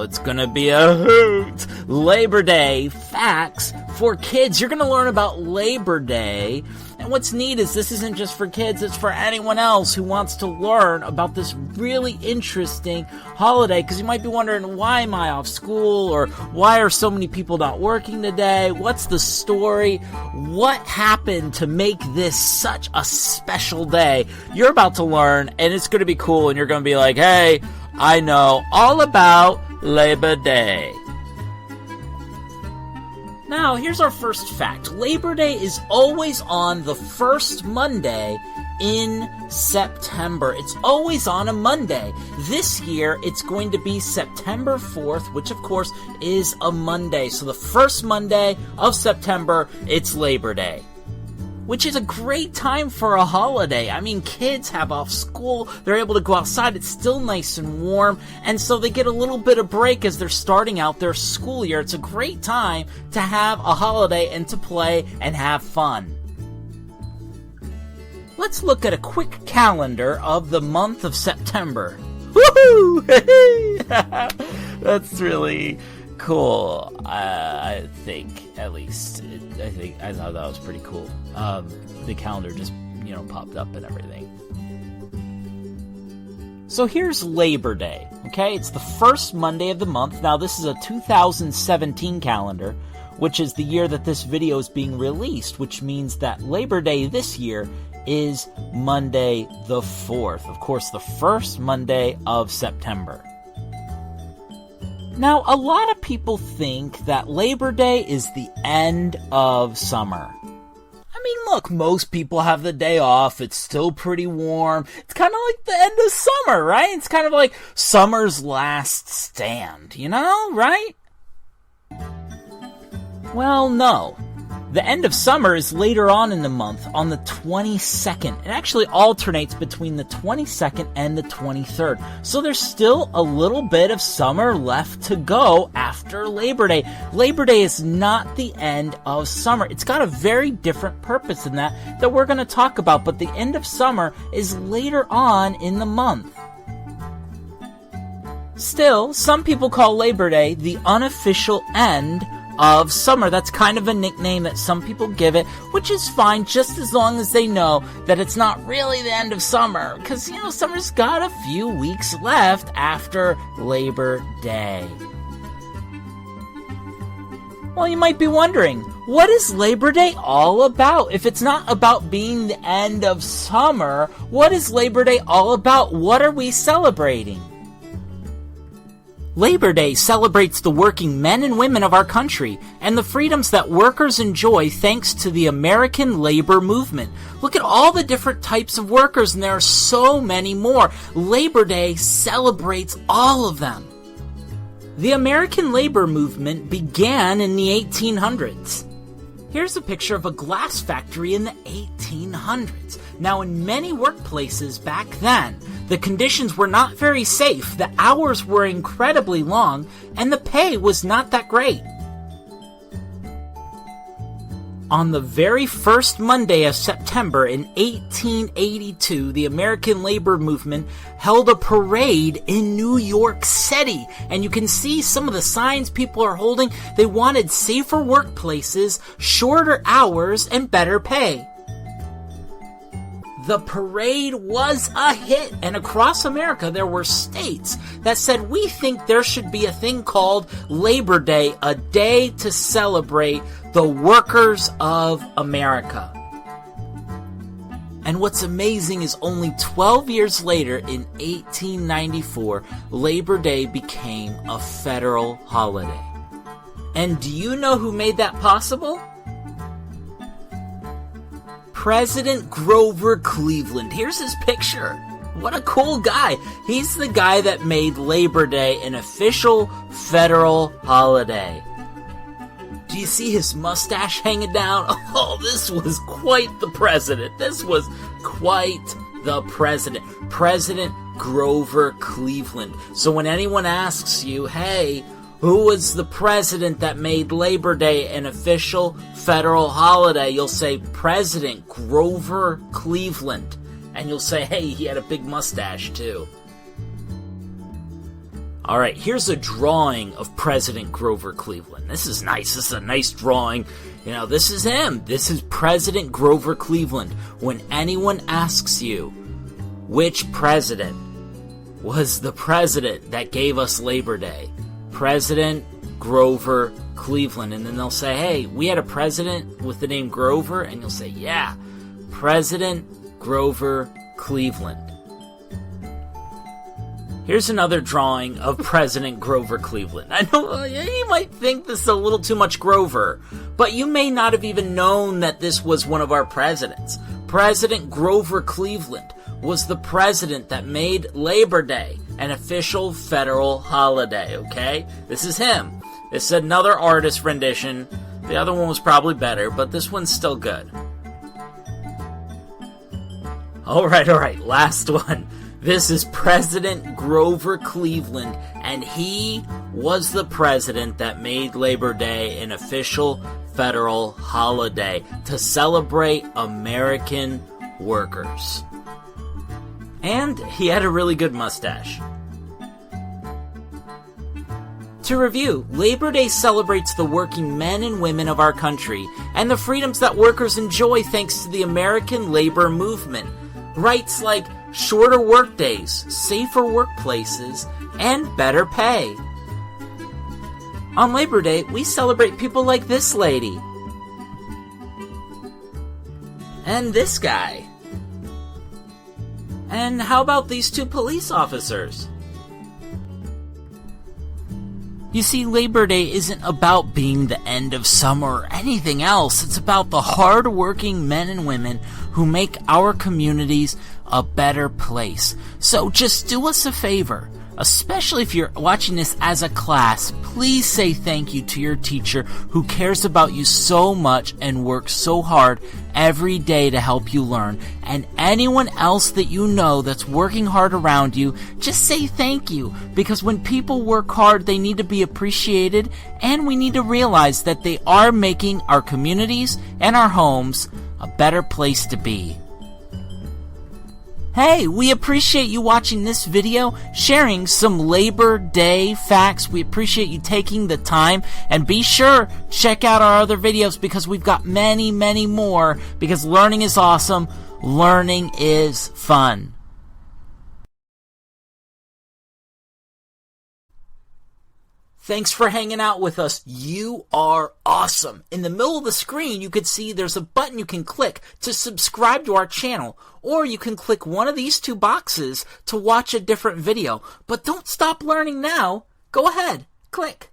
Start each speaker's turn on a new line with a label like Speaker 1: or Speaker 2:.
Speaker 1: it's gonna be a hoot. Labor Day facts for kids. You're gonna learn about Labor Day. And what's neat is this isn't just for kids, it's for anyone else who wants to learn about this really interesting holiday. Because you might be wondering, why am I off school? Or why are so many people not working today? What's the story? What happened to make this such a special day? You're about to learn, and it's going to be cool, and you're going to be like, hey, I know all about Labor Day. Now, here's our first fact. Labor Day is always on the first Monday in September. It's always on a Monday. This year, it's going to be September 4th, which of course is a Monday. So the first Monday of September, it's Labor Day, which is a great time for a holiday. I mean, kids have off school, they're able to go outside, it's still nice and warm, and so they get a little bit of break as they're starting out their school year. It's a great time to have a holiday and to play and have fun. Let's look at a quick calendar of the month of September. Woohoo! That's really cool. I think, at least. I thought that was pretty cool. The calendar just, popped up and everything. So here's Labor Day, okay? It's the first Monday of the month. Now, this is a 2017 calendar, which is the year that this video is being released, which means that Labor Day this year is Monday the 4th. Of course, the first Monday of September. Now, a lot of people think that Labor Day is the end of summer. I mean, look, most people have the day off. It's still pretty warm. It's kind of like the end of summer, right? It's kind of like summer's last stand, right? Well, no. The end of summer is later on in the month, on the 22nd. It actually alternates between the 22nd and the 23rd. So there's still a little bit of summer left to go after Labor Day. Labor Day is not the end of summer. It's got a very different purpose than that we're going to talk about. But the end of summer is later on in the month. Still, some people call Labor Day the unofficial end of summer. That's kind of a nickname that some people give it, which is fine, just as long as they know that it's not really the end of summer, because, summer's got a few weeks left after Labor Day. Well, you might be wondering, what is Labor Day all about? If it's not about being the end of summer, what is Labor Day all about? What are we celebrating? Labor Day celebrates the working men and women of our country and the freedoms that workers enjoy thanks to the American labor movement. Look at all the different types of workers, and there are so many more. Labor Day celebrates all of them. The American labor movement began in the 1800s. Here's a picture of a glass factory in the 1800s. Now, in many workplaces back then, the conditions were not very safe, the hours were incredibly long, and the pay was not that great. On the very first Monday of September in 1882, the American labor movement held a parade in New York City. And you can see some of the signs people are holding. They wanted safer workplaces, shorter hours, and better pay. The parade was a hit, and across America there were states that said, we think there should be a thing called Labor Day, a day to celebrate the workers of America. And what's amazing is only 12 years later, in 1894, Labor Day became a federal holiday. And do you know who made that possible? President Grover Cleveland. Here's his picture. What a cool guy. He's the guy that made Labor Day an official federal holiday. Do you see his mustache hanging down? Oh, this was quite the president. This was quite the president. President Grover Cleveland. So when anyone asks you, hey, who was the president that made Labor Day an official federal holiday? You'll say President Grover Cleveland. And you'll say, hey, he had a big mustache too. All right, here's a drawing of President Grover Cleveland. This is nice. This is a nice drawing. You know, this is him. This is President Grover Cleveland. When anyone asks you which president was the president that gave us Labor Day, President Grover Cleveland. And then they'll say, hey, we had a president with the name Grover. And you'll say, yeah, President Grover Cleveland. Here's another drawing of President Grover Cleveland. I know you might think this is a little too much Grover, but you may not have even known that this was one of our presidents. President Grover Cleveland was the president that made Labor Day an official federal holiday, okay? This is him. This is another artist rendition. The other one was probably better, but this one's still good. All right, last one. This is President Grover Cleveland, and he was the president that made Labor Day an official federal holiday to celebrate American workers. And he had a really good mustache. To review, Labor Day celebrates the working men and women of our country and the freedoms that workers enjoy thanks to the American labor movement. Rights like shorter workdays, safer workplaces, and better pay. On Labor Day, we celebrate people like this lady. And this guy. And how about these two police officers? You see, Labor Day isn't about being the end of summer or anything else. It's about the hard-working men and women who make our communities a better place. So just do us a favor, especially if you're watching this as a class, please say thank you to your teacher who cares about you so much and works so hard every day to help you learn. And anyone else that you know that's working hard around you, just say thank you, because when people work hard, they need to be appreciated, and we need to realize that they are making our communities and our homes a better place to be. Hey, we appreciate you watching this video, sharing some Labor Day facts. We appreciate you taking the time, and be sure, check out our other videos because we've got many, many more, because learning is awesome, learning is fun. Thanks for hanging out with us. You are awesome. In the middle of the screen, you can see there's a button you can click to subscribe to our channel, or you can click one of these two boxes to watch a different video. But don't stop learning now. Go ahead, click.